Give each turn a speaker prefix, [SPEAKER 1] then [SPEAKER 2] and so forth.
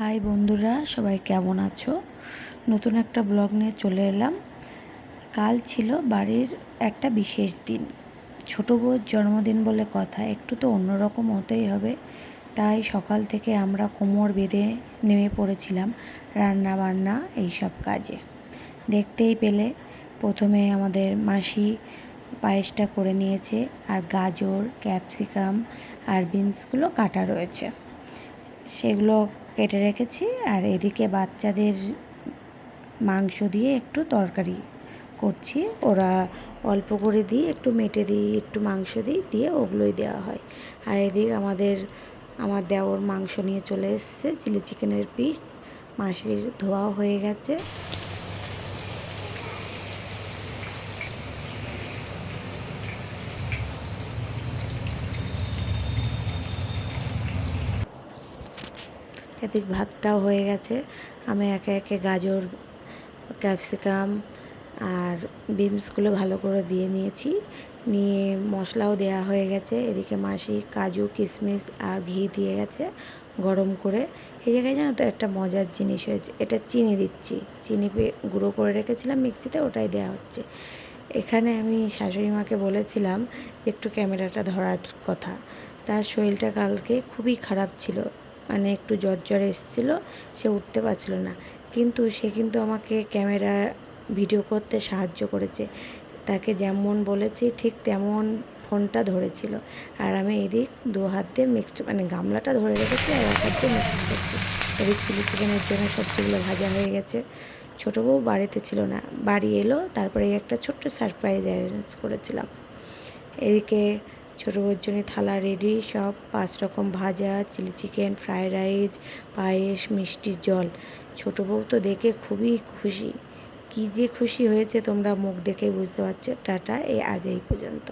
[SPEAKER 1] High বন্ধুরা, সবাই কেমন আছো? নতুন একটা ব্লগ নিয়ে চলে এলাম। কাল ছিল বাড়ির একটা বিশেষ দিন, ছোট বউর জন্মদিন বলে কথা, একটু তো অন্যরকম হতেই হবে। তাই সকাল থেকে আমরা কোমর বেঁধে নেমে পড়েছিলাম রান্না বান্না এইসব কাজে। দেখতেই পেলে প্রথমে আমাদের মাসি পায়েসটা করে নিয়েছে, আর গাজর, ক্যাপসিকাম আর বিনসগুলো কাটা রয়েছে, সেগুলো কেটে রেখেছি। আর এদিকে বাচ্চাদের মাংস দিয়ে একটু তরকারি করছি, ওরা অল্প করে দিই, একটু মেটে দিই, একটু মাংস দিই, দিয়ে ওগুলোই দেওয়া হয়। আর এদিকে আমার দেওর মাংস নিয়ে চলে এসছে, চিলি চিকেনের পিস, মাসির ধোয়াও হয়ে গেছে। এদিক ভাতটাও হয়ে গেছে। আমি একে একে গাজর, ক্যাপসিকাম আর বিনসগুলো ভালো করে দিয়ে নিয়েছি, নিয়ে মশলাও দেওয়া হয়ে গেছে। এদিকে মাসি কাজু, কিশমিশ আর ঘি দিয়ে গেছে গরম করে। এই জায়গায় জানো তো একটা মজার জিনিস হয়েছে, এটা চিনি দিচ্ছি, চিনি গুঁড়ো করে রেখেছিলাম মিক্সিতে, ওটাই দেওয়া হচ্ছে। এখানে আমি শাশুড়ি মাকে বলেছিলাম একটু ক্যামেরাটা ধরার কথা। তার শরীরটা কালকে খুবই খারাপ ছিল, মানে একটু জ্বর এসেছিলো, সে উঠতে পারছিল না, কিন্তু সে আমাকে ক্যামেরা ভিডিও করতে সাহায্য করেছে। তাকে যেমন বলেছি ঠিক তেমন ফোনটা ধরেছিল। আর আমি এদিক দু হাত দিয়ে গামলাটা ধরে রেখেছি, আর এক হাত দিয়ে মিক্স করছি। এদিক চিলি চিকেনের জন্য সবজিগুলো ভাজা হয়ে গেছে। ছোটো বউ বাড়িতে ছিল না, বাড়ি এলো, তারপরে একটা ছোট্ট সারপ্রাইজ অ্যারেঞ্জ করেছিলাম। এদিকে ছোটো বউর জন্য থালা রেডি, সব 5 রকম ভাজা, চিলি চিকেন, ফ্রায়েড রাইস, পায়েস, মিষ্টির জল। ছোটো বউ তো দেখে খুবই খুশি, কী যে খুশি হয়েছে তোমরা মুখ দেখেই বুঝতে পারছো। টাটা, আজ এই পর্যন্ত।